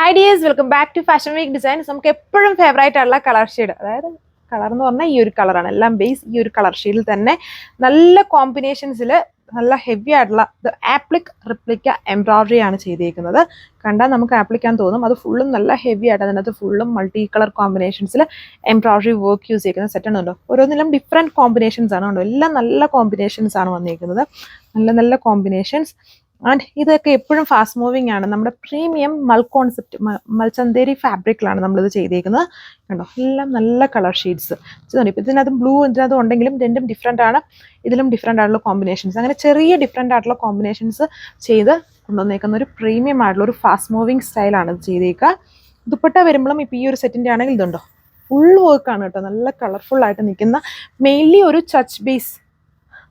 Hi dears, welcome back to Fashion Week Designs. നമുക്ക് എപ്പോഴും favourite ആയിട്ടുള്ള കളർ ഷെയ്ഡ്, അതായത് കളർ എന്ന് പറഞ്ഞാൽ ഈ ഒരു കളറാണ്. എല്ലാം ബേസ് ഈ ഒരു കളർ ഷെയ്ഡിൽ തന്നെ നല്ല കോമ്പിനേഷൻസിൽ നല്ല ഹെവി ആയിട്ടുള്ള ആപ്ലിക് റിപ്ലിക്ക എംബ്രോയിഡറി ആണ് ചെയ്തേക്കുന്നത്. കണ്ടാൽ നമുക്ക് ആപ്ലിക്കാൻ തോന്നും. അത് ഫുള്ളും നല്ല ഹെവി ആയിട്ട് അതിനകത്ത് ഫുള്ളും മൾട്ടി കളർ കോമ്പിനേഷൻസിൽ എംബ്രോയിഡറി വർക്ക് യൂസ് ചെയ്യുന്ന സെറ്റ് ഉണ്ടോ. ഓരോന്നിലും ഡിഫറെൻറ്റ് കോമ്പിനേഷൻസ് ആണ് ഉണ്ടോ. എല്ലാം നല്ല കോമ്പിനേഷൻസ് ആണ് വന്നിരിക്കുന്നത്. നല്ല നല്ല കോമ്പിനേഷൻസ്. ആൻഡ് ഇതൊക്കെ എപ്പോഴും ഫാസ്റ്റ് മൂവിങ് ആണ്. നമ്മുടെ പ്രീമിയം കോൺസെപ്റ്റ് മൽച്ചന്തേരി ഫാബ്രിക്കിലാണ് നമ്മളിത് ചെയ്തേക്കുന്നത്. കണ്ടോ, എല്ലാം നല്ല കളർ ഷെയ്ഡ്സ്. ഇപ്പം ഇതിനകത്ത് ബ്ലൂ ഇതിനകത്ത് ഉണ്ടെങ്കിലും രണ്ടും ഡിഫറെൻ്റ് ആണ്. ഇതിലും ഡിഫറെൻ്റ് ആയിട്ടുള്ള കോമ്പിനേഷൻസ്, അങ്ങനെ ചെറിയ ഡിഫറെൻ്റ് ആയിട്ടുള്ള കോമ്പിനേഷൻസ് ചെയ്ത് കൊണ്ടുവന്നേക്കുന്ന ഒരു പ്രീമിയം ആയിട്ടുള്ള ഒരു ഫാസ്റ്റ് മൂവിങ് സ്റ്റൈലാണ് ഇത് ചെയ്തേക്കുക. ദുപ്പട്ട വരുമ്പോഴും ഇപ്പോൾ ഈ ഒരു സെറ്റിൻ്റെ ആണെങ്കിൽ ഇതുണ്ടോ, ഫുൾ വർക്കാണ് കേട്ടോ. നല്ല കളർഫുൾ ആയിട്ട് നിൽക്കുന്ന, മെയിൻലി ഒരു ടച്ച് ബേസ്,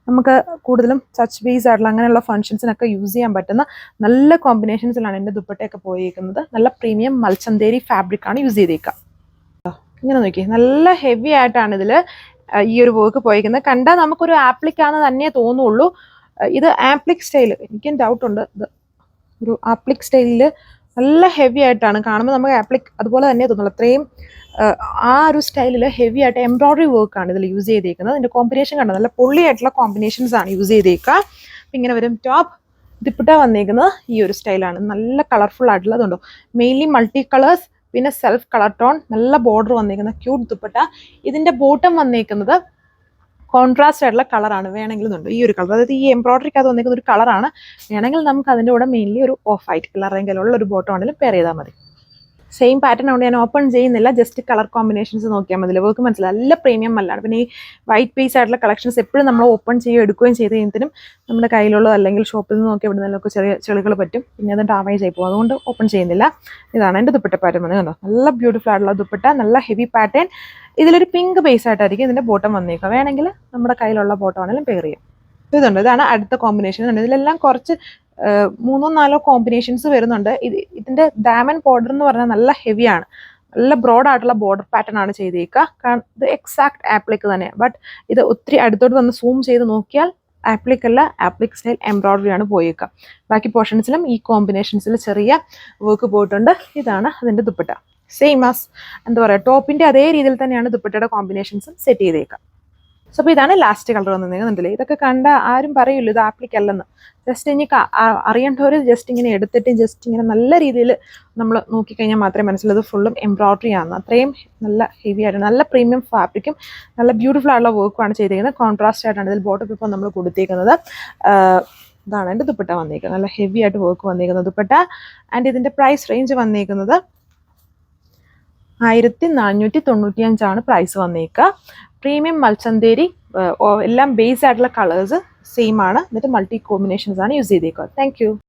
നമുക്ക് കൂടുതലും ടച്ച് ബേസ് ആയിട്ടുള്ള അങ്ങനെയുള്ള ഫംഗ്ഷൻസിനൊക്കെ യൂസ് ചെയ്യാൻ പറ്റുന്ന നല്ല കോമ്പിനേഷൻസിലാണ് എൻ്റെ ദുപ്പട്ടയൊക്കെ പോയിരിക്കുന്നത്. നല്ല പ്രീമിയം മൽച്ചന്തേരി ഫാബ്രിക്കാണ് യൂസ് ചെയ്തേക്കുക. ഇങ്ങനെ നോക്കി, നല്ല ഹെവി ആയിട്ടാണ് ഇതിൽ ഈ ഒരു വർക്ക് പോയിരിക്കുന്നത്. കണ്ടാൽ നമുക്കൊരു ആപ്ലിക്കാന്ന് തന്നെ തോന്നുള്ളൂ. ഇത് ആപ്ലിക് സ്റ്റൈൽ, എനിക്കും ഡൗട്ടുണ്ട്. ഇത് ഒരു ആപ്ലിക് സ്റ്റൈലിൽ നല്ല ഹെവി ആയിട്ടാണ് കാണുമ്പോൾ നമുക്ക് ആപ്ലിക് അതുപോലെ തന്നെ തോന്നുള്ളൂ. അത്രയും ആ ഒരു സ്റ്റൈലിൽ ഹെവി ആയിട്ട് എംബ്രോയിഡറി വർക്കാണ് ഇതിൽ യൂസ് ചെയ്തേക്കുന്നത്. ഇതിൻ്റെ കോമ്പിനേഷൻ കണ്ടോ, നല്ല പൊള്ളിയായിട്ടുള്ള കോമ്പിനേഷൻസ് ആണ് യൂസ് ചെയ്തേക്കുക. അപ്പം ഇങ്ങനെ വരും. ടോപ്പ് ദുപ്പട്ട വന്നേക്കുന്നത് ഈ ഒരു സ്റ്റൈലാണ്. നല്ല കളർഫുൾ ആയിട്ടുള്ളതുണ്ടോ, മെയിൻലി മൾട്ടി കളേഴ്സ്, പിന്നെ സെൽഫ് കളർ ടോൺ, നല്ല ബോർഡർ വന്നേക്കുന്ന ക്യൂട്ട് ദുപ്പട്ട. ഇതിൻ്റെ ബോട്ടം വന്നേക്കുന്നത് കോൺട്രാസ്റ്റ് ആയിട്ടുള്ള കളറാണ്. വേണമെങ്കിൽ ഇതുണ്ട് ഈ ഒരു കളർ, അതായത് ഈ എംബ്രോയിഡറിക്ക് അത് വന്നേക്കുന്ന ഒരു കളറാണ്. വേണമെങ്കിൽ നമുക്ക് അതിൻ്റെ കൂടെ മെയിൻലി ഒരു ഓഫ് വൈറ്റ് കളറിലുള്ള ഒരു ബോട്ടം ആണെങ്കിലും പെയർ ചെയ്താൽ മതി. സെയിം പാറ്റേൺ കൊണ്ട് ഞാൻ ഓപ്പൺ ചെയ്യുന്നില്ല, ജസ്റ്റ് കളർ കോമ്പിനേഷൻസ് നോക്കിയാൽ മതി. വർക്ക് മനസ്സിലായി, നല്ല പ്രീമിയം അല്ലാണ്. പിന്നെ ഈ വൈറ്റ് പീസ് ആയിട്ടുള്ള കളക്ഷൻസ് എപ്പോഴും നമ്മൾ ഓപ്പൺ ചെയ്യുകയും എടുക്കുകയും ചെയ്ത് കഴിഞ്ഞാലും നമ്മുടെ കയ്യിലുള്ള അല്ലെങ്കിൽ ഷോപ്പിൽ നിന്ന് നോക്കി എവിടുന്നൊക്കെ ചെറിയ ചെളികൾ പറ്റും, പിന്നെ അത് ഡാമേജ് ആയി പോകും. അതുകൊണ്ട് ഓപ്പൺ ചെയ്യുന്നില്ല. ഇതാണ് എൻ്റെ ദുപ്പട്ട പാറ്റേൺ വന്നത്. കണ്ടോ, നല്ല ബ്യൂട്ടിഫുൾ ആയിട്ടുള്ള ദുപ്പട്ട, നല്ല ഹെവി പാറ്റേൺ. ഇതിലൊരു പിങ്ക് ബേസ് ആയിട്ടായിരിക്കും ഇതിൻ്റെ ബോട്ടം വന്നേക്കുക. വേണമെങ്കിൽ നമ്മുടെ കയ്യിലുള്ള ബോട്ടം ആണെങ്കിലും പെയർ ചെയ്യും. ഇതുണ്ട്, ഇതാണ് അടുത്ത കോമ്പിനേഷൻ. ഇതിലെല്ലാം കുറച്ച് 3-4 കോമ്പിനേഷൻസ് വരുന്നുണ്ട്. ഇതിൻ്റെ ഡയമണ്ട് ബോർഡർ എന്ന് പറഞ്ഞാൽ നല്ല ഹെവിയാണ്, നല്ല ബ്രോഡ് ആയിട്ടുള്ള ബോർഡർ പാറ്റേൺ ആണ് ചെയ്തേക്കുക. ഇത് എക്സാക്ട് ആപ്ലിക് തന്നെയാണ്. ബട്ട് ഇത് ഒത്തിരി അടുത്തോട്ട് വന്ന് സൂം ചെയ്ത് നോക്കിയാൽ ആപ്ലിക് അല്ല, ആപ്ലിക് സ്റ്റൈൽ എംബ്രോയിഡറി ആണ് പോയേക്കുക. ബാക്കി പോർഷൻസിലും ഈ കോമ്പിനേഷൻസിൽ ചെറിയ വർക്ക് പോയിട്ടുണ്ട്. ഇതാണ് അതിൻ്റെ ദുപ്പട്ട. സെയിം ആസ് എന്താ പറയുക, ടോപ്പിൻ്റെ അതേ രീതിയിൽ തന്നെയാണ് ദുപ്പട്ടയുടെ കോമ്പിനേഷൻസും സെറ്റ് ചെയ്തേക്കുക. സോ അപ്പോൾ ഇതാണ് ലാസ്റ്റ് കളർ വന്നിട്ടുണ്ടെങ്കിൽ. ഇതൊക്കെ കണ്ട ആരും പറയില്ല ഇത് ആപ്ലിക് അല്ലെന്ന്. ജസ്റ്റ് ഇനി അറിയേണ്ടവർ ജസ്റ്റ് ഇങ്ങനെ എടുത്തിട്ട് ജസ്റ്റ് ഇങ്ങനെ നല്ല രീതിയിൽ നമ്മൾ നോക്കിക്കഴിഞ്ഞാൽ മാത്രമേ മനസ്സിലായത് ഫുള്ളും എംബ്രോയിഡറി ആണ്. അത്രയും നല്ല ഹെവി ആയിട്ട് നല്ല പ്രീമിയം ഫാബ്രിക്കും നല്ല ബ്യൂട്ടിഫുൾ ആയിട്ടുള്ള വർക്കുമാണ് ചെയ്തിരിക്കുന്നത്. കോൺട്രാസ്റ്റ് ആയിട്ടാണ് ഇതിൽ ബോട്ടം ഇപ്പോൾ നമ്മൾ കൊടുത്തേക്കുന്നത്. ഇതാണ് എൻ്റെ ദുപ്പട്ട വന്നിരിക്കുന്നത്. നല്ല ഹെവി ആയിട്ട് വർക്ക് വന്നിരിക്കുന്നത് ദുപ്പട്ട. ആൻഡ് ഇതിൻ്റെ പ്രൈസ് റേഞ്ച് വന്നിരിക്കുന്നത് 1495 പ്രൈസ് വന്നേക്കുക. പ്രീമിയം മൽച്ചന്തേരി, എല്ലാം ബേസ് ആയിട്ടുള്ള കളേഴ്സ് സെയിം ആണ്. എന്നിട്ട് മൾട്ടി കോമ്പിനേഷൻസ് ആണ് യൂസ് ചെയ്തേക്കുക. Thank you.